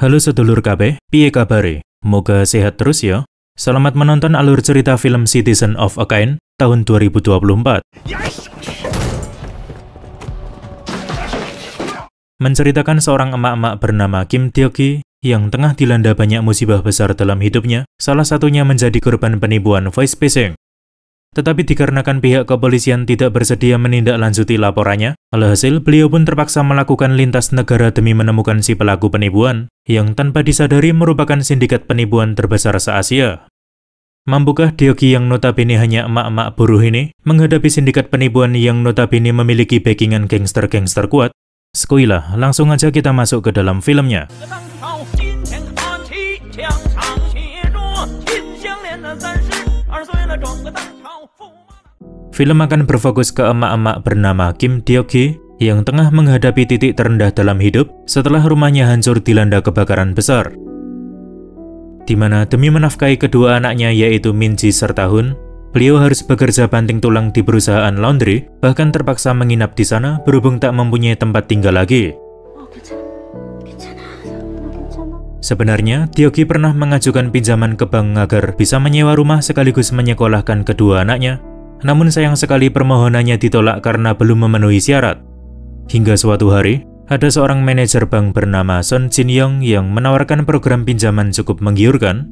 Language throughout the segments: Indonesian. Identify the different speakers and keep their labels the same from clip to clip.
Speaker 1: Halo sedulur kabeh, piye kabare? Moga sehat terus ya. Selamat menonton alur cerita film Citizen of a Kind tahun 2024. Menceritakan seorang emak-emak bernama Kim Deok-gi yang tengah dilanda banyak musibah besar dalam hidupnya, salah satunya menjadi korban penipuan voice phishing. Tetapi dikarenakan pihak kepolisian tidak bersedia menindaklanjuti laporannya, alhasil beliau pun terpaksa melakukan lintas negara demi menemukan si pelaku penipuan, yang tanpa disadari merupakan sindikat penipuan terbesar se-Asia. Mampukah Deok-gi yang notabene hanya emak-emak buruh ini menghadapi sindikat penipuan yang notabene memiliki backingan gangster-gangster kuat? Skuilah, langsung aja kita masuk ke dalam filmnya. Film akan berfokus ke emak-emak bernama Kim Deok-gi yang tengah menghadapi titik terendah dalam hidup setelah rumahnya hancur dilanda kebakaran besar. Di mana demi menafkahi kedua anaknya yaitu Min-ji serta Hun, beliau harus bekerja banting tulang di perusahaan laundry, bahkan terpaksa menginap di sana berhubung tak mempunyai tempat tinggal lagi. Sebenarnya, Deok-gi pernah mengajukan pinjaman ke bank agar bisa menyewa rumah sekaligus menyekolahkan kedua anaknya. Namun sayang sekali permohonannya ditolak karena belum memenuhi syarat. Hingga suatu hari, ada seorang manajer bank bernama Son Jin-young yang menawarkan program pinjaman cukup menggiurkan.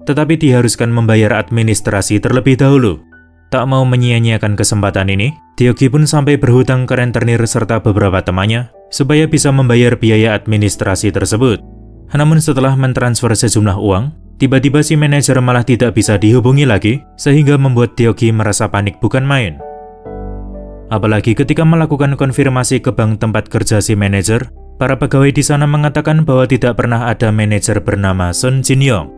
Speaker 1: Tetapi diharuskan membayar administrasi terlebih dahulu. Tak mau menyia-nyiakan kesempatan ini, Deok-gi pun sampai berhutang ke rentenir serta beberapa temannya supaya bisa membayar biaya administrasi tersebut. Namun setelah mentransfer sejumlah uang, tiba-tiba si manajer malah tidak bisa dihubungi lagi, sehingga membuat Deok-gi merasa panik bukan main. Apalagi ketika melakukan konfirmasi ke bank tempat kerja si manajer, para pegawai di sana mengatakan bahwa tidak pernah ada manajer bernama Son Jin-young.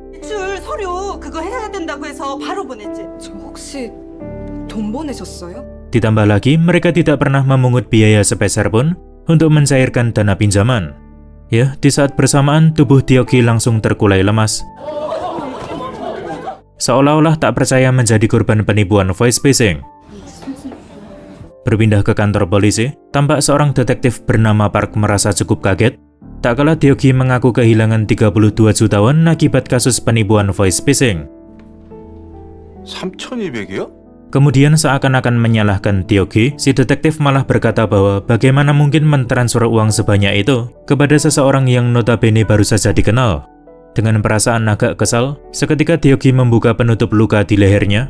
Speaker 1: Ditambah lagi, mereka tidak pernah memungut biaya sepeser pun untuk mencairkan dana pinjaman. Ya, di saat bersamaan tubuh Deok-gi langsung terkulai lemas. Seolah-olah tak percaya menjadi korban penipuan voice phishing. Berpindah ke kantor polisi, tampak seorang detektif bernama Park merasa cukup kaget. Tak kala Deok-gi mengaku kehilangan 32 juta won akibat kasus penipuan voice phishing.
Speaker 2: 3,200이요?
Speaker 1: Kemudian seakan-akan menyalahkan Deok-gi, si detektif malah berkata bahwa bagaimana mungkin mentransfer uang sebanyak itu kepada seseorang yang notabene baru saja dikenal. Dengan perasaan agak kesal, seketika Deok-gi membuka penutup luka di lehernya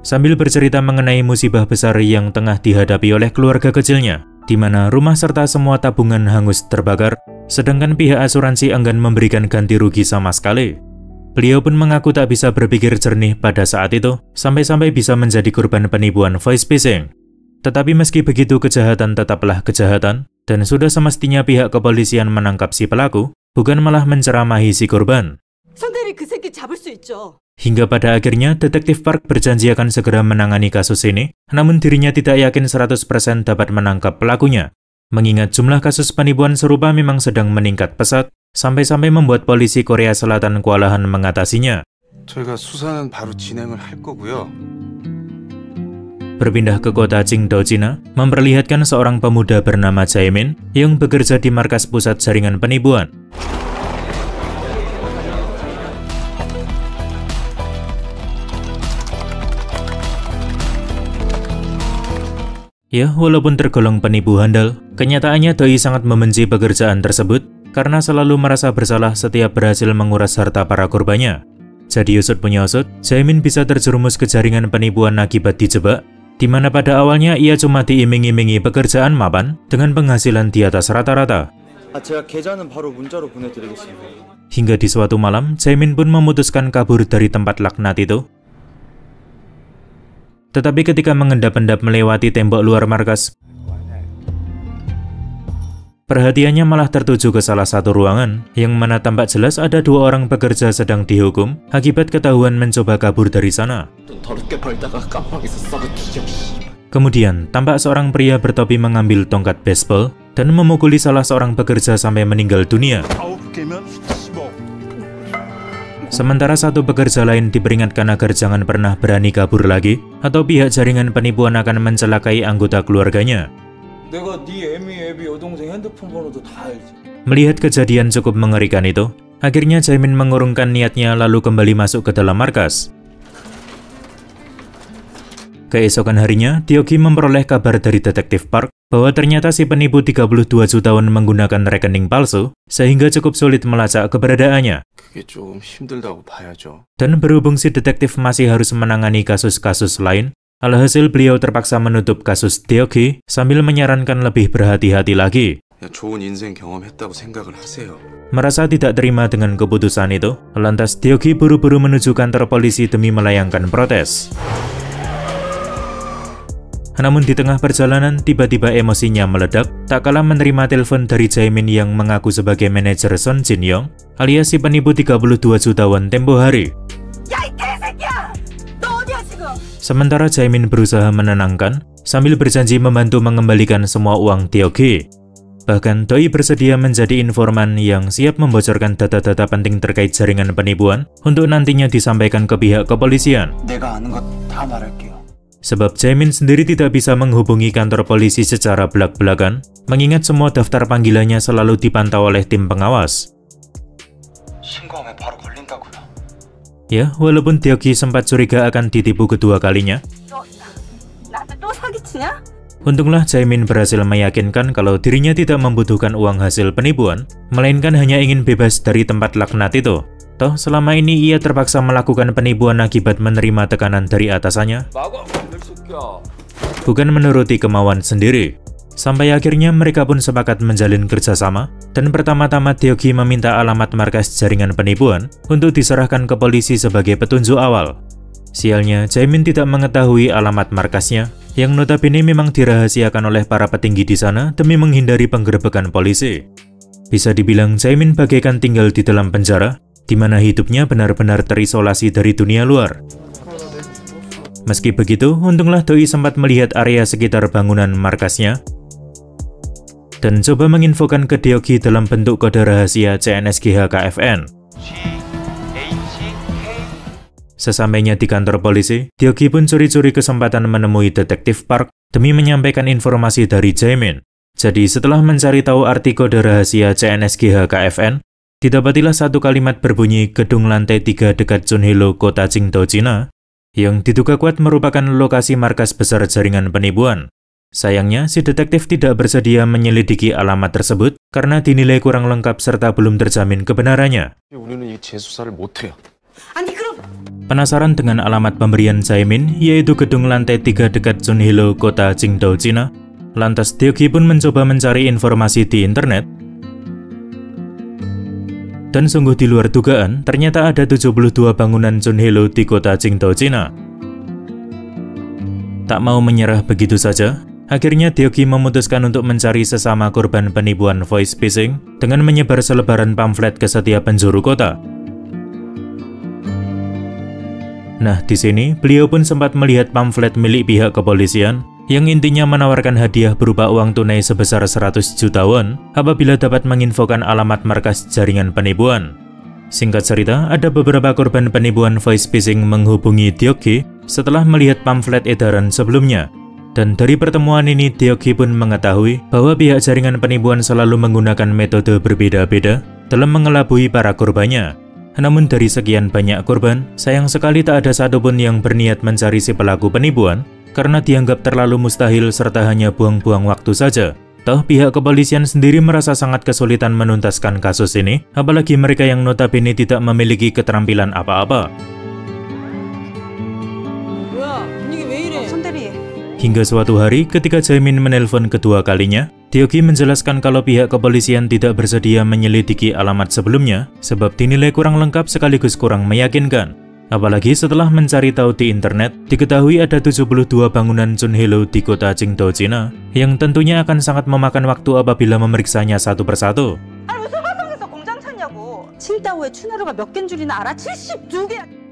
Speaker 1: sambil bercerita mengenai musibah besar yang tengah dihadapi oleh keluarga kecilnya, di mana rumah serta semua tabungan hangus terbakar, sedangkan pihak asuransi enggan memberikan ganti rugi sama sekali. Beliau pun mengaku tak bisa berpikir jernih pada saat itu, sampai-sampai bisa menjadi korban penipuan voice phishing. Tetapi meski begitu, kejahatan tetaplah kejahatan, dan sudah semestinya pihak kepolisian menangkap si pelaku, bukan malah menceramahi si korban. Hingga pada akhirnya, detektif Park berjanji akan segera menangani kasus ini, namun dirinya tidak yakin 100% dapat menangkap pelakunya. Mengingat jumlah kasus penipuan serupa memang sedang meningkat pesat, sampai-sampai membuat polisi Korea Selatan kewalahan mengatasinya. Berpindah ke kota Qingdao, Cina, memperlihatkan seorang pemuda bernama Jaemin yang bekerja di markas pusat jaringan penipuan. Ya, walaupun tergolong penipu handal, kenyataannya Doi sangat membenci pekerjaan tersebut karena selalu merasa bersalah setiap berhasil menguras harta para korbannya. Jadi usut punya usut, Jaemin bisa terjerumus ke jaringan penipuan akibat dijebak, di mana pada awalnya ia cuma diiming-imingi pekerjaan mapan dengan penghasilan di atas rata-rata. Hingga di suatu malam, Jaemin pun memutuskan kabur dari tempat laknat itu. Tetapi ketika mengendap-endap melewati tembok luar markas, perhatiannya malah tertuju ke salah satu ruangan, yang mana tampak jelas ada dua orang pekerja sedang dihukum akibat ketahuan mencoba kabur dari sana. Kemudian, tampak seorang pria bertopi mengambil tongkat baseball dan memukuli salah seorang pekerja sampai meninggal dunia. Sementara satu pekerja lain diperingatkan agar jangan pernah berani kabur lagi, atau pihak jaringan penipuan akan mencelakai anggota keluarganya.
Speaker 2: 내가 네 애미 애비 여동생 핸드폰 번호도 다 알지.
Speaker 1: Melihat kejadian cukup mengerikan itu, akhirnya Jaemin mengurungkan niatnya lalu kembali masuk ke dalam markas. Keesokan harinya, Teo-gi memperoleh kabar dari detektif Park bahwa ternyata si penipu 32 jutawan menggunakan rekening palsu, sehingga cukup sulit melacak keberadaannya.
Speaker 2: 그게 좀 힘들다고 봐야죠.
Speaker 1: Dan berhubung si detektif masih harus menangani kasus-kasus lain, alhasil beliau terpaksa menutup kasus Teo-gi sambil menyarankan lebih berhati-hati lagi.
Speaker 2: 좋은 인생 경험했다고 생각을 하세요.
Speaker 1: Merasa tidak terima dengan keputusan itu, lantas Teo-gi buru-buru menuju kantor polisi demi melayangkan protes. Namun di tengah perjalanan, tiba-tiba emosinya meledak, tak kalah menerima telepon dari Jaemin yang mengaku sebagai manajer Son Jin-young, alias si penipu 32 jutawan tempo hari. Sementara Jaemin berusaha menenangkan, sambil berjanji membantu mengembalikan semua uang Teo-gi. Bahkan Doi bersedia menjadi informan yang siap membocorkan data-data penting terkait jaringan penipuan untuk nantinya disampaikan ke pihak kepolisian.
Speaker 2: 내가 아는 것 다 말할게요.
Speaker 1: Sebab Jaemin sendiri tidak bisa menghubungi kantor polisi secara belak-belakan, mengingat semua daftar panggilannya selalu dipantau oleh tim pengawas.
Speaker 2: 신고하면 바로 걸린다고요.
Speaker 1: Ya, walaupun Teo-gi sempat curiga akan ditipu kedua kalinya, untunglah Jaemin berhasil meyakinkan kalau dirinya tidak membutuhkan uang hasil penipuan, melainkan hanya ingin bebas dari tempat laknat itu. Toh selama ini ia terpaksa melakukan penipuan akibat menerima tekanan dari atasannya, bukan menuruti kemauan sendiri. Sampai akhirnya mereka pun sepakat menjalin kerjasama, dan pertama-tama Teo-gi meminta alamat markas jaringan penipuan untuk diserahkan ke polisi sebagai petunjuk awal. Sialnya, Jaemin tidak mengetahui alamat markasnya, yang notabene memang dirahasiakan oleh para petinggi di sana demi menghindari penggerebekan polisi. Bisa dibilang Jaemin bagaikan tinggal di dalam penjara, di mana hidupnya benar-benar terisolasi dari dunia luar. Meski begitu, untunglah Doi sempat melihat area sekitar bangunan markasnya dan coba menginfokan ke Teo-gi dalam bentuk kode rahasia CNSGH-KFN. Sesampainya di kantor polisi, Teo-gi pun curi-curi kesempatan menemui detektif Park demi menyampaikan informasi dari Jaemin. Jadi setelah mencari tahu arti kode rahasia CNSGH-KFN, didapatilah satu kalimat berbunyi gedung lantai 3 dekat Chunhilo, kota Qingdao, Cina, yang diduga kuat merupakan lokasi markas besar jaringan penipuan. Sayangnya, si detektif tidak bersedia menyelidiki alamat tersebut karena dinilai kurang lengkap serta belum terjamin kebenarannya. Penasaran dengan alamat pemberian Jaemin, yaitu gedung lantai 3 dekat Chunhilo, kota Qingdao, Cina, lantas Teo-gi pun mencoba mencari informasi di internet. Dan sungguh di luar dugaan, ternyata ada 72 bangunan Chunhilo di kota Qingdao, Cina. Tak mau menyerah begitu saja, akhirnya Teo-gi memutuskan untuk mencari sesama korban penipuan voice phishing dengan menyebar selebaran pamflet ke setiap penjuru kota. Nah, di sini beliau pun sempat melihat pamflet milik pihak kepolisian yang intinya menawarkan hadiah berupa uang tunai sebesar 100 juta won apabila dapat menginfokan alamat markas jaringan penipuan. Singkat cerita, ada beberapa korban penipuan voice phishing menghubungi Teo-gi setelah melihat pamflet edaran sebelumnya. Dan dari pertemuan ini, Teo-gi pun mengetahui bahwa pihak jaringan penipuan selalu menggunakan metode berbeda-beda dalam mengelabui para korbannya. Namun dari sekian banyak korban, sayang sekali tak ada satupun yang berniat mencari si pelaku penipuan, karena dianggap terlalu mustahil serta hanya buang-buang waktu saja. Toh pihak kepolisian sendiri merasa sangat kesulitan menuntaskan kasus ini, apalagi mereka yang notabene tidak memiliki keterampilan apa-apa. Hingga suatu hari, ketika Jaemin menelpon kedua kalinya, Teo-gi menjelaskan kalau pihak kepolisian tidak bersedia menyelidiki alamat sebelumnya, sebab dinilai kurang lengkap sekaligus kurang meyakinkan. Apalagi setelah mencari tahu di internet, diketahui ada 72 bangunan Chunhilo di kota Qingdao, Cina, yang tentunya akan sangat memakan waktu apabila memeriksanya satu persatu.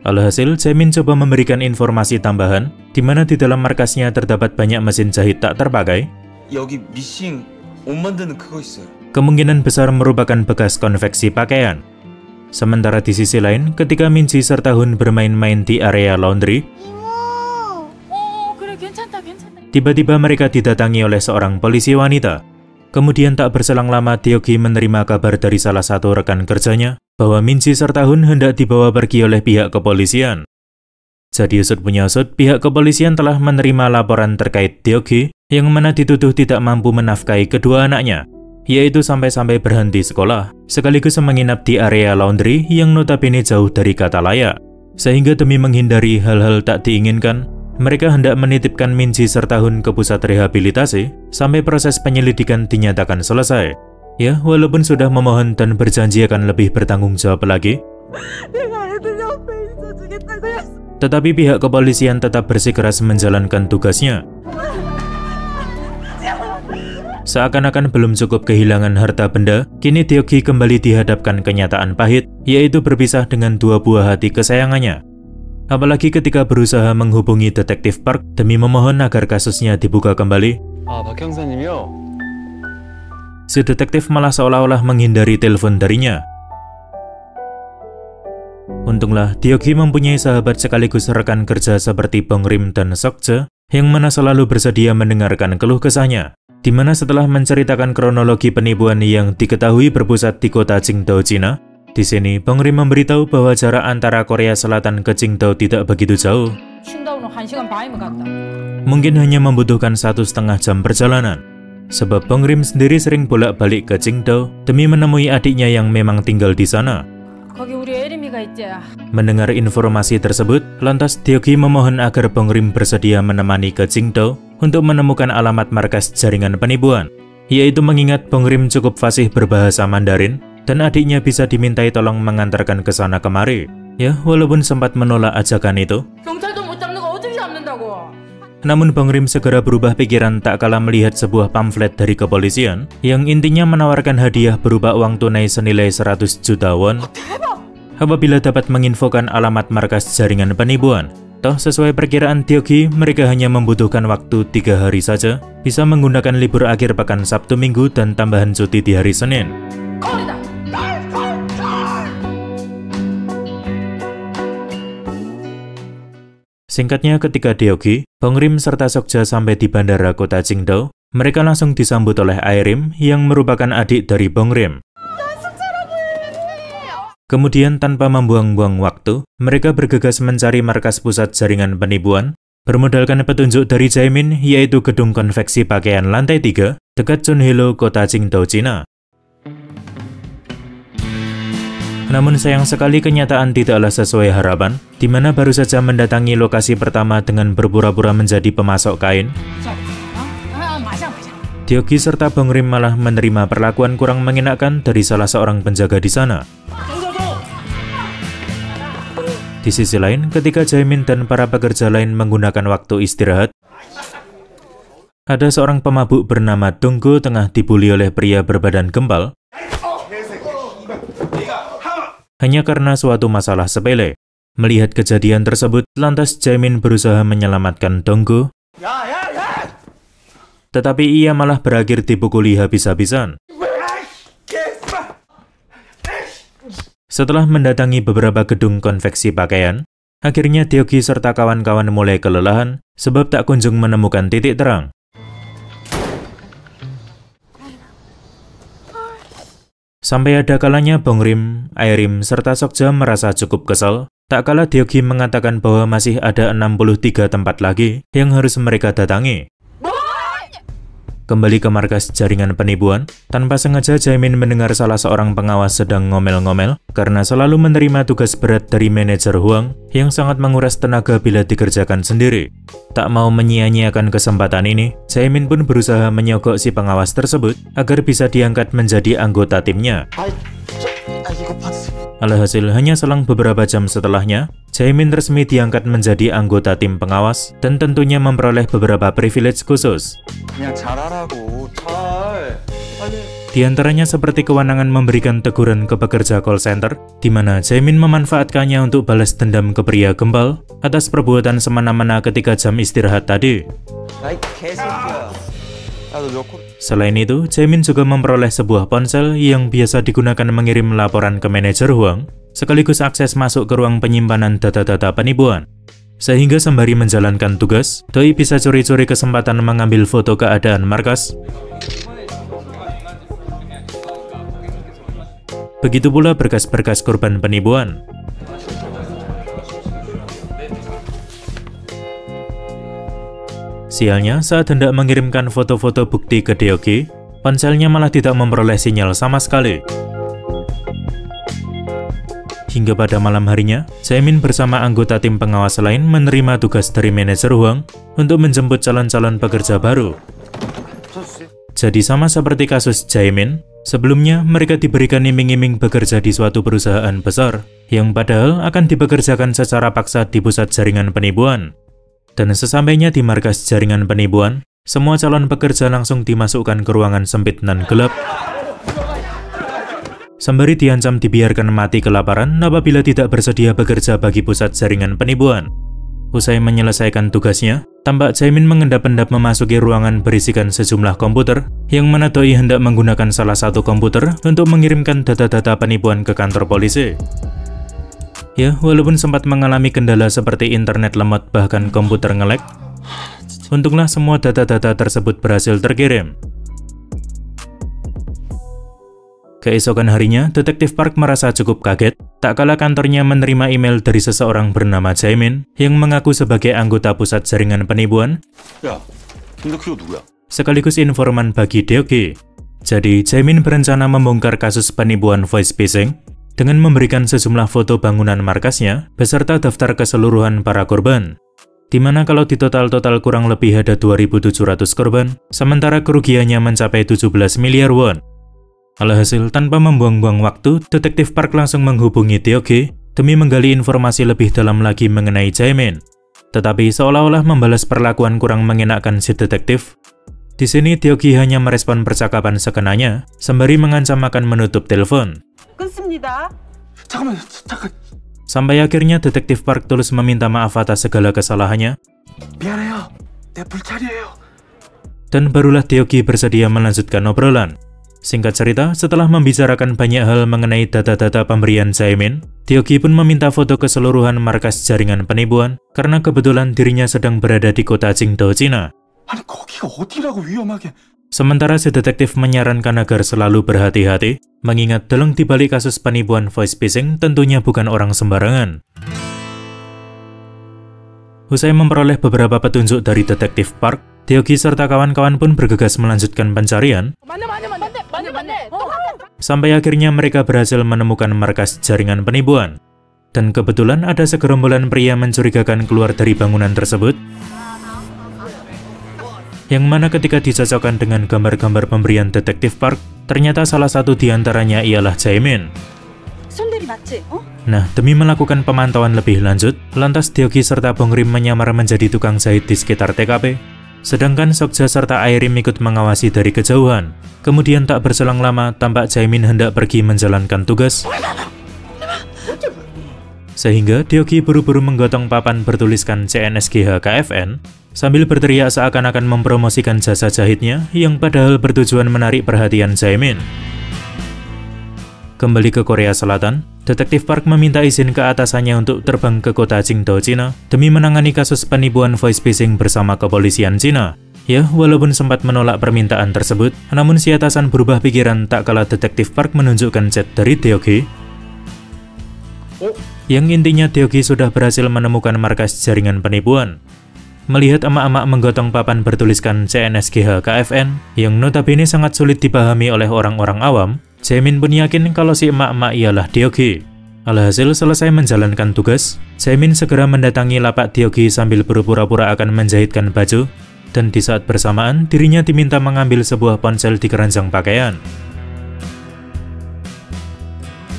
Speaker 1: Alhasil, Jaemin coba memberikan informasi tambahan, di mana di dalam markasnya terdapat banyak mesin jahit tak terpakai. Kemungkinan besar merupakan bekas konveksi pakaian. Sementara di sisi lain, ketika Minji serta Hun bermain-main di area laundry, tiba-tiba mereka didatangi oleh seorang polisi wanita. Kemudian tak berselang lama Deok-gi menerima kabar dari salah satu rekan kerjanya bahwa Min-ji serta Hun hendak dibawa pergi oleh pihak kepolisian. Jadi usut punya usut, pihak kepolisian telah menerima laporan terkait Deok-gi yang mana dituduh tidak mampu menafkahi kedua anaknya, yaitu sampai-sampai berhenti sekolah, sekaligus menginap di area laundry yang notabene jauh dari kata layak. Sehingga demi menghindari hal-hal tak diinginkan, mereka hendak menitipkan Min-ji serta Hun ke pusat rehabilitasi sampai proses penyelidikan dinyatakan selesai. Ya, walaupun sudah memohon dan berjanji akan lebih bertanggung jawab lagi, tetapi pihak kepolisian tetap bersikeras menjalankan tugasnya. Seakan-akan belum cukup kehilangan harta benda, kini Deok-gi kembali dihadapkan kenyataan pahit, yaitu berpisah dengan dua buah hati kesayangannya. Apalagi ketika berusaha menghubungi detektif Park demi memohon agar kasusnya dibuka kembali.
Speaker 2: 박 형사님이요.
Speaker 1: Si detektif malah seolah-olah menghindari telepon darinya. Untunglah Deok-gi mempunyai sahabat sekaligus rekan kerja seperti Bong Rim dan Sok-je yang mana selalu bersedia mendengarkan keluh kesahnya. Di mana setelah menceritakan kronologi penipuan yang diketahui berpusat di kota Qingdao, Cina, di sini Bong Rim memberitahu bahwa jarak antara Korea Selatan ke Qingdao tidak begitu jauh. Mungkin hanya membutuhkan 1,5 jam perjalanan. Sebab Bong Rim sendiri sering bolak-balik ke Qingdao demi menemui adiknya yang memang tinggal di sana. Mendengar informasi tersebut, lantas Deok-gi memohon agar Bong Rim bersedia menemani ke Qingdao untuk menemukan alamat markas jaringan penipuan, yaitu mengingat Bong Rim cukup fasih berbahasa Mandarin dan adiknya bisa dimintai tolong mengantarkan ke sana kemari. Ya, walaupun sempat menolak ajakan itu, namun Bong Rim segera berubah pikiran tak kala melihat sebuah pamflet dari kepolisian yang intinya menawarkan hadiah berupa uang tunai senilai 100 juta won apabila dapat menginfokan alamat markas jaringan penipuan. Toh sesuai perkiraan Deok-gi, mereka hanya membutuhkan waktu 3 hari saja, bisa menggunakan libur akhir pekan Sabtu Minggu dan tambahan cuti di hari Senin. Singkatnya, ketika Deok-gi, Bong Rim serta Sok-je sampai di bandara kota Qingdao, mereka langsung disambut oleh Ae-rim yang merupakan adik dari Bong Rim. Kemudian tanpa membuang-buang waktu, mereka bergegas mencari markas pusat jaringan penipuan, bermodalkan petunjuk dari Jaemin, yaitu gedung konveksi pakaian lantai 3, dekat Chunhilo, kota Qingdao, Cina. Namun sayang sekali kenyataan tidaklah sesuai harapan, di mana baru saja mendatangi lokasi pertama dengan berpura-pura menjadi pemasok kain, Deok-gi serta Bong Rim malah menerima perlakuan kurang mengenakan dari salah seorang penjaga di sana. Di sisi lain, ketika Jaemin dan para pekerja lain menggunakan waktu istirahat, ada seorang pemabuk bernama Donggo tengah dibuli oleh pria berbadan gembal hanya karena suatu masalah sepele. Melihat kejadian tersebut, lantas Jaemin berusaha menyelamatkan Donggo, tetapi ia malah berakhir dipukuli habis-habisan. Setelah mendatangi beberapa gedung konveksi pakaian, akhirnya Deok-gi serta kawan-kawan mulai kelelahan sebab tak kunjung menemukan titik terang. Sampai ada kalanya Bong Rim, Ae-rim, serta Sok-je merasa cukup kesal, tak kala Deok-gi mengatakan bahwa masih ada 63 tempat lagi yang harus mereka datangi. Kembali ke markas jaringan penipuan, tanpa sengaja Jaemin mendengar salah seorang pengawas sedang ngomel-ngomel karena selalu menerima tugas berat dari manajer Huang yang sangat menguras tenaga bila dikerjakan sendiri. Tak mau menyia-nyiakan kesempatan ini, Jaemin pun berusaha menyogok si pengawas tersebut agar bisa diangkat menjadi anggota timnya. Alhasil, hanya selang beberapa jam setelahnya, Jaemin resmi diangkat menjadi anggota tim pengawas dan tentunya memperoleh beberapa privilege khusus. Di antaranya seperti kewenangan memberikan teguran ke pekerja call center, di mana Jaemin memanfaatkannya untuk balas dendam ke pria gembal atas perbuatan semena-mena ketika jam istirahat tadi. Selain itu, Jaemin juga memperoleh sebuah ponsel yang biasa digunakan mengirim laporan ke manajer Huang, sekaligus akses masuk ke ruang penyimpanan data-data penipuan. Sehingga sembari menjalankan tugas, Doi bisa curi-curi kesempatan mengambil foto keadaan markas. Begitu pula berkas-berkas korban penipuan. Sialnya, saat hendak mengirimkan foto-foto bukti ke Deoki, ponselnya malah tidak memperoleh sinyal sama sekali. Hingga pada malam harinya, Jaemin bersama anggota tim pengawas lain menerima tugas dari manajer Huang untuk menjemput calon-calon pekerja baru. Jadi sama seperti kasus Jaemin, sebelumnya mereka diberikan iming-iming bekerja di suatu perusahaan besar, yang padahal akan dipekerjakan secara paksa di pusat jaringan penipuan. Dan sesampainya di markas jaringan penipuan, semua calon pekerja langsung dimasukkan ke ruangan sempit dan gelap. Sembari diancam dibiarkan mati kelaparan apabila tidak bersedia bekerja bagi pusat jaringan penipuan. Usai menyelesaikan tugasnya, tampak Jaemin mengendap-endap memasuki ruangan berisikan sejumlah komputer, yang mana Doi hendak menggunakan salah satu komputer untuk mengirimkan data-data penipuan ke kantor polisi. Ya, walaupun sempat mengalami kendala seperti internet lemot bahkan komputer nge-lag, untunglah semua data-data tersebut berhasil terkirim. Keesokan harinya, Detektif Park merasa cukup kaget, tak kala kantornya menerima email dari seseorang bernama Jaemin yang mengaku sebagai anggota pusat jaringan penipuan, sekaligus informan bagi Deoki. Jadi, Jaemin berencana membongkar kasus penipuan voice phishing dengan memberikan sejumlah foto bangunan markasnya beserta daftar keseluruhan para korban. Dimana kalau di total kurang lebih ada 2.700 korban, sementara kerugiannya mencapai 17 miliar won. Alhasil, tanpa membuang-buang waktu, Detektif Park langsung menghubungi Deoki demi menggali informasi lebih dalam lagi mengenai Jaemin. Tetapi seolah-olah membalas perlakuan kurang mengenakan si detektif. Di sini Deoki hanya merespon percakapan sekenanya, sembari mengancam akan menutup telepon. Sampai akhirnya Detektif Park tulus meminta maaf atas segala kesalahannya. Dan barulah Deoki bersedia melanjutkan obrolan. Singkat cerita, setelah membicarakan banyak hal mengenai data-data pemberian Jaemin, Deoki pun meminta foto keseluruhan markas jaringan penipuan karena kebetulan dirinya sedang berada di kota Qingdao, Cina. Sementara si detektif menyarankan agar selalu berhati-hati, mengingat dalang dibalik kasus penipuan voice phishing tentunya bukan orang sembarangan. Usai memperoleh beberapa petunjuk dari Detektif Park, Deoki serta kawan-kawan pun bergegas melanjutkan pencarian. Sampai akhirnya mereka berhasil menemukan markas jaringan penipuan. Dan kebetulan ada segerombolan pria mencurigakan keluar dari bangunan tersebut, yang mana ketika dicocokkan dengan gambar-gambar pemberian Detektif Park, ternyata salah satu di antaranya ialah Jaemin. Nah, demi melakukan pemantauan lebih lanjut, lantas Deoki serta Bongrim menyamar menjadi tukang jahit di sekitar TKP, sedangkan Sokja serta Airim ikut mengawasi dari kejauhan. Kemudian tak berselang lama, tampak Jaemin hendak pergi menjalankan tugas. Sehingga Deoki buru-buru menggotong papan bertuliskan CNSGH KFN, sambil berteriak seakan-akan mempromosikan jasa jahitnya yang padahal bertujuan menarik perhatian Jaemin. Kembali ke Korea Selatan, Detektif Park meminta izin ke atasannya untuk terbang ke kota Qingdao, Cina demi menangani kasus penipuan voice phishing bersama kepolisian Cina. Ya, walaupun sempat menolak permintaan tersebut, namun si atasan berubah pikiran tak kala Detektif Park menunjukkan chat dari Deoki, yang intinya Deoki sudah berhasil menemukan markas jaringan penipuan. Melihat emak-emak menggotong papan bertuliskan CNSGH KFN, yang notabene sangat sulit dipahami oleh orang-orang awam, Jaemin pun yakin kalau si emak-emak ialah Deoki. Alhasil selesai menjalankan tugas, Jaemin segera mendatangi lapak Deoki sambil berpura-pura akan menjahitkan baju, dan di saat bersamaan dirinya diminta mengambil sebuah ponsel di keranjang pakaian.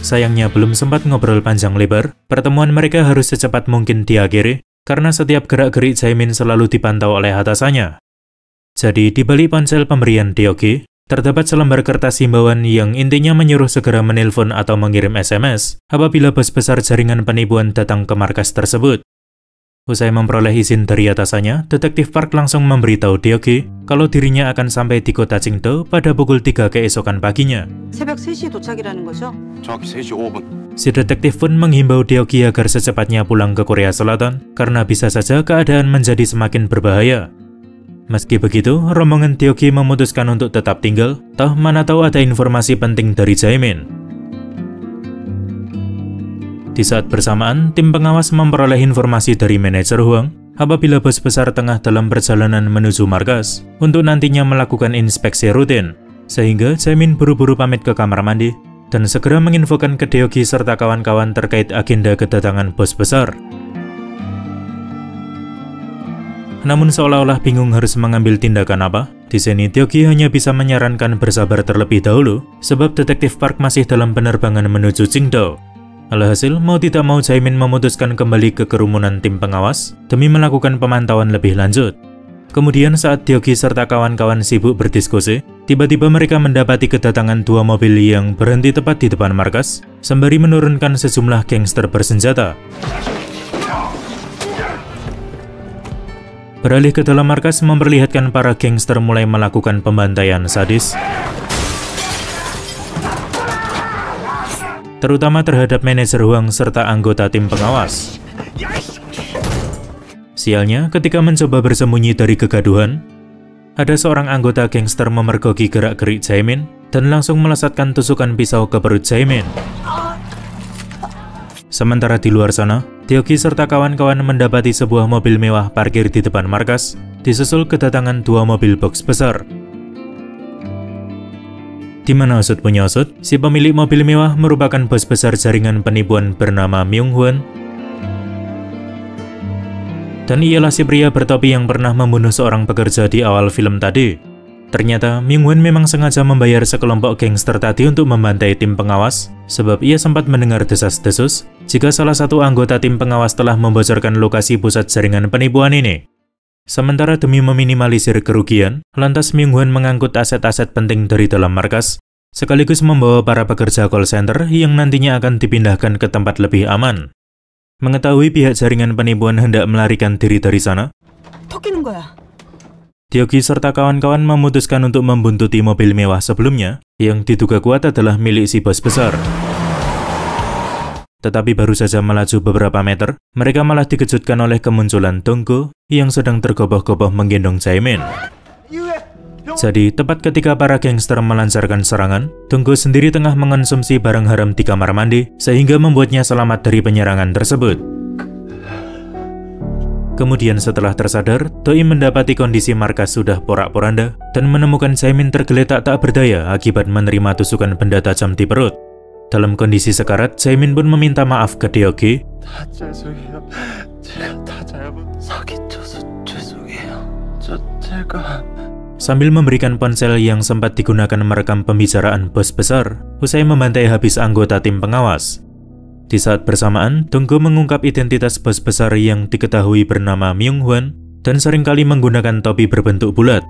Speaker 1: Sayangnya belum sempat ngobrol panjang lebar, pertemuan mereka harus secepat mungkin diakhiri, karena setiap gerak-gerik Jaemin selalu dipantau oleh atasannya. Jadi di balik ponsel pemberian Deoki, terdapat selembar kertas himbauan yang intinya menyuruh segera menelpon atau mengirim SMS apabila bos besar jaringan penipuan datang ke markas tersebut. Usai memperoleh izin dari atasannya, Detektif Park langsung memberitahu Deoki kalau dirinya akan sampai di kota Qingdao pada pukul 3 keesokan paginya.
Speaker 2: 새벽 3시에 도착이라는 거죠? 정확히 3시 5분.
Speaker 1: Si detektif pun menghimbau Deokgi agar secepatnya pulang ke Korea Selatan karena bisa saja keadaan menjadi semakin berbahaya. Meski begitu, rombongan Deokgi memutuskan untuk tetap tinggal, toh mana tahu ada informasi penting dari Jaemin. Di saat bersamaan, tim pengawas memperoleh informasi dari manajer Huang apabila bos besar tengah dalam perjalanan menuju markas untuk nantinya melakukan inspeksi rutin, sehingga Jaemin buru-buru pamit ke kamar mandi dan segera menginfokan ke Deokgi serta kawan-kawan terkait agenda kedatangan bos besar. Namun seolah-olah bingung harus mengambil tindakan apa, di sini Deokgi hanya bisa menyarankan bersabar terlebih dahulu sebab detektif Park masih dalam penerbangan menuju Qingdao. Alhasil, mau tidak mau Jaemin memutuskan kembali ke kerumunan tim pengawas demi melakukan pemantauan lebih lanjut. Kemudian saat Deokgi serta kawan-kawan sibuk berdiskusi, tiba-tiba mereka mendapati kedatangan dua mobil yang berhenti tepat di depan markas, sembari menurunkan sejumlah gangster bersenjata. Beralih ke dalam markas memperlihatkan para gangster mulai melakukan pembantaian sadis, terutama terhadap manajer Huang serta anggota tim pengawas. Sialnya, ketika mencoba bersembunyi dari kegaduhan, ada seorang anggota gangster memergoki gerak-gerik Jaemin dan langsung melesatkan tusukan pisau ke perut Jaemin. Sementara di luar sana, Deokgi serta kawan-kawan mendapati sebuah mobil mewah parkir di depan markas, disusul kedatangan dua mobil box besar. Di mana usut punya usut, si pemilik mobil mewah merupakan bos besar jaringan penipuan bernama Myung-hwan. Dan ialah si pria bertopi yang pernah membunuh seorang pekerja di awal film tadi. Ternyata Myung-hwan memang sengaja membayar sekelompok gangster tadi untuk membantai tim pengawas, sebab ia sempat mendengar desas-desus jika salah satu anggota tim pengawas telah membocorkan lokasi pusat jaringan penipuan ini. Sementara demi meminimalisir kerugian, lantas Myung-hwan mengangkut aset-aset penting dari dalam markas, sekaligus membawa para pekerja call center yang nantinya akan dipindahkan ke tempat lebih aman. Mengetahui pihak jaringan penipuan hendak melarikan diri dari sana, Deokgi serta kawan-kawan memutuskan untuk membuntuti mobil mewah sebelumnya yang diduga kuat adalah milik si bos besar. Tetapi baru saja melaju beberapa meter, mereka malah dikejutkan oleh kemunculan Donggo yang sedang tergopoh-gopoh menggendong Jaemin. Jadi, tepat ketika para gangster melancarkan serangan, Donggo sendiri tengah mengonsumsi barang haram di kamar mandi, sehingga membuatnya selamat dari penyerangan tersebut. Kemudian setelah tersadar, Doi mendapati kondisi markas sudah porak-poranda, dan menemukan Jaemin tergeletak tak berdaya akibat menerima tusukan benda tajam di perut. Dalam kondisi sekarat, Jaemin pun meminta maaf ke Deokgi. Sambil memberikan ponsel yang sempat digunakan merekam pembicaraan bos besar, usai membantai habis anggota tim pengawas. Di saat bersamaan, Donggo mengungkap identitas bos besar yang diketahui bernama Myung-hwan dan seringkali menggunakan topi berbentuk bulat.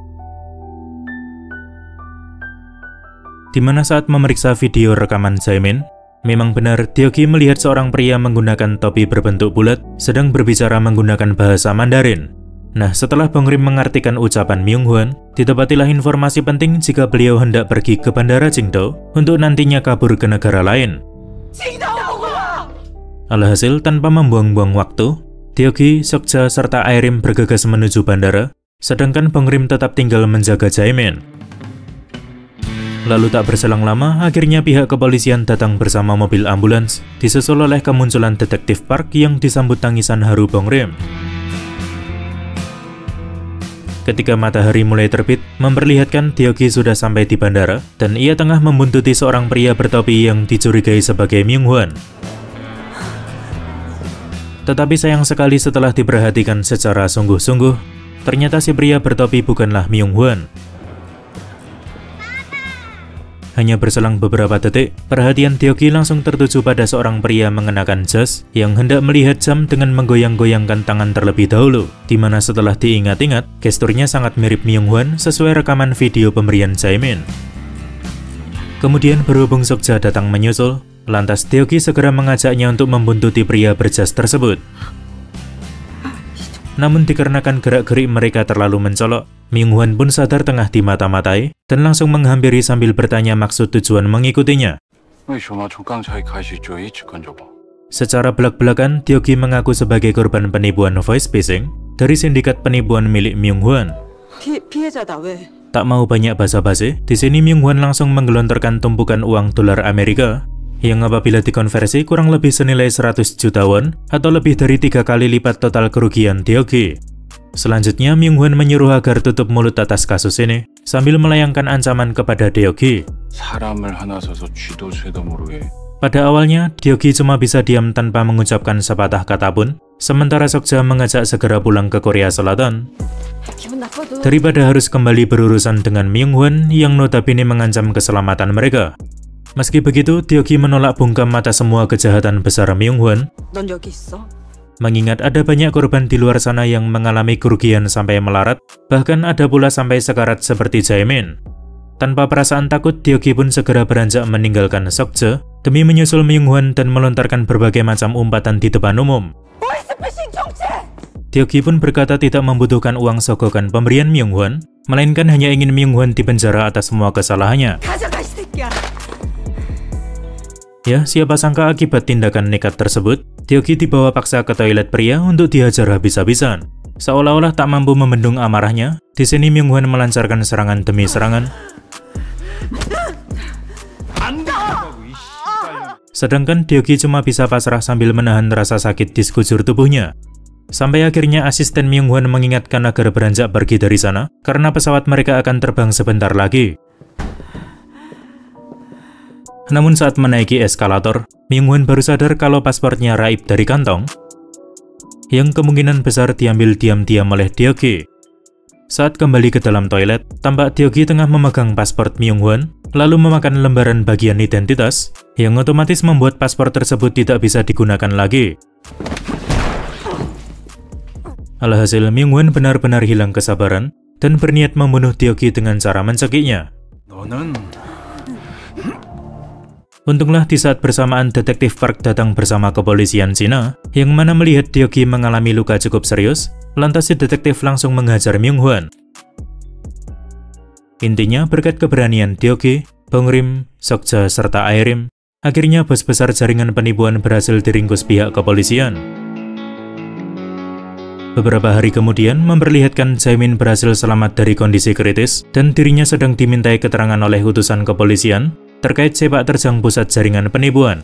Speaker 1: Di mana saat memeriksa video rekaman Jaemin, memang benar Deokgi melihat seorang pria menggunakan topi berbentuk bulat sedang berbicara menggunakan bahasa Mandarin. Nah, setelah Bongrim mengartikan ucapan Myung-hwan, didapatilah informasi penting jika beliau hendak pergi ke bandara Qingdao untuk nantinya kabur ke negara lain. Alhasil, tanpa membuang-buang waktu, Deokgi, Seokja, serta Airim bergegas menuju bandara, sedangkan Bongrim tetap tinggal menjaga Jaemin. Lalu tak berselang lama, akhirnya pihak kepolisian datang bersama mobil ambulans, disusul oleh kemunculan detektif Park yang disambut tangisan haru Bongrim. Ketika matahari mulai terbit, memperlihatkan Deokgi sudah sampai di bandara, dan ia tengah membuntuti seorang pria bertopi yang dicurigai sebagai Myung-hwan. Tetapi sayang sekali setelah diperhatikan secara sungguh-sungguh, ternyata si pria bertopi bukanlah Myung-hwan. Hanya berselang beberapa detik, perhatian Deokgi langsung tertuju pada seorang pria mengenakan jas yang hendak melihat jam dengan menggoyang-goyangkan tangan terlebih dahulu, di mana setelah diingat-ingat, gesturnya sangat mirip Myung-hwan sesuai rekaman video pemberian Jaemin. Kemudian berhubung Seokja datang menyusul, lantas Deokgi segera mengajaknya untuk membuntuti pria berjas tersebut. Namun dikarenakan gerak-gerik mereka terlalu mencolok, Myung-hwan pun sadar tengah dimata-matai dan langsung menghampiri sambil bertanya maksud tujuan mengikutinya.
Speaker 3: 为什么从刚才开始就一直跟着我？
Speaker 1: Secara belak-belakan, Teo-gi mengaku sebagai korban penipuan voice phishing dari sindikat penipuan milik Myung-hwan.
Speaker 4: 피해자다 왜?
Speaker 1: Tak mau banyak basa-basi, di sini Myung-hwan langsung menggelontorkan tumpukan uang dolar Amerika yang apabila dikonversi kurang lebih senilai 100 juta won atau lebih dari 3 kali lipat total kerugian Teo-gi. Selanjutnya, Myung-hwan menyuruh agar tutup mulut atas kasus ini sambil melayangkan ancaman kepada Teo-gi.
Speaker 3: 사람을 하나 사서 쥐도 새도 모르게.
Speaker 1: Pada awalnya, Teo-gi cuma bisa diam tanpa mengucapkan sepatah kata pun, sementara Sokja mengajak segera pulang ke Korea Selatan. Daripada harus kembali berurusan dengan Myung-hwan yang notabene mengancam keselamatan mereka. Meski begitu, Teo-gi menolak bungkam mata semua kejahatan besar Myung-hwan.
Speaker 4: 넌 여기 있어.
Speaker 1: Mengingat ada banyak korban di luar sana yang mengalami kerugian sampai melarat, bahkan ada pula sampai sekarat seperti Jaemin. Tanpa perasaan takut, Teo-gi pun segera beranjak meninggalkan Sokje demi menyusul Myung-hwan dan melontarkan berbagai macam umpatan di depan umum. Teo-gi pun berkata tidak membutuhkan uang sogokan pemberian Myung-hwan, melainkan hanya ingin Myung-hwan dipenjara atas semua kesalahannya. Ya, siapa sangka akibat tindakan nekat tersebut, Teo-gi dibawa paksa ke toilet pria untuk dihajar habis-habisan. Seolah-olah tak mampu membendung amarahnya, di sini Myung-hwan melancarkan serangan demi serangan. Sedangkan Teo-gi cuma bisa pasrah sambil menahan rasa sakit di sekujur tubuhnya. Sampai akhirnya asisten Myung-hwan mengingatkan agar beranjak pergi dari sana, karena pesawat mereka akan terbang sebentar lagi. Namun saat menaiki eskalator, Myung-hwan baru sadar kalau paspornya raib dari kantong, yang kemungkinan besar diambil diam-diam oleh Teo-gi. Saat kembali ke dalam toilet, tampak Teo-gi tengah memegang paspor Myung-hwan, lalu memakan lembaran bagian identitas, yang otomatis membuat paspor tersebut tidak bisa digunakan lagi. Alhasil, Myung-hwan benar-benar hilang kesabaran, dan berniat membunuh Teo-gi dengan cara mencekiknya. Untunglah di saat bersamaan detektif Park datang bersama kepolisian Cina, yang mana melihat Teo-gi mengalami luka cukup serius, lantas si detektif langsung menghajar Myung-hwan. Intinya, berkat keberanian Teo-gi, Bong-rim, Sokja, serta Ae-rim, akhirnya bos besar jaringan penipuan berhasil diringkus pihak kepolisian. Beberapa hari kemudian, memperlihatkan Jaemin berhasil selamat dari kondisi kritis, dan dirinya sedang dimintai keterangan oleh utusan kepolisian terkait sepak terjang pusat jaringan penipuan.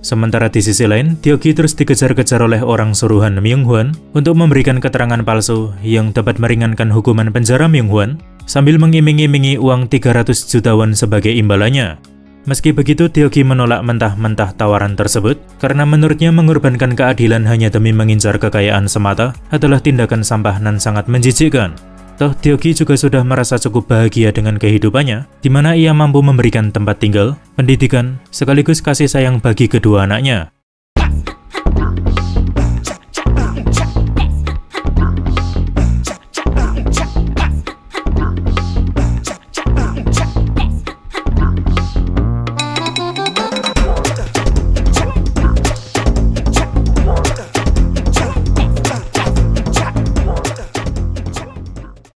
Speaker 1: Sementara di sisi lain, Teo-gi terus dikejar-kejar oleh orang suruhan Myung-hwan untuk memberikan keterangan palsu yang dapat meringankan hukuman penjara Myung-hwan sambil mengiming-imingi uang 300 juta won sebagai imbalannya. Meski begitu, Teo-gi menolak mentah-mentah tawaran tersebut karena menurutnya mengorbankan keadilan hanya demi mengincar kekayaan semata adalah tindakan sampah dan sangat menjijikkan. Toh Teo-gi juga sudah merasa cukup bahagia dengan kehidupannya, di mana ia mampu memberikan tempat tinggal, pendidikan, sekaligus kasih sayang bagi kedua anaknya.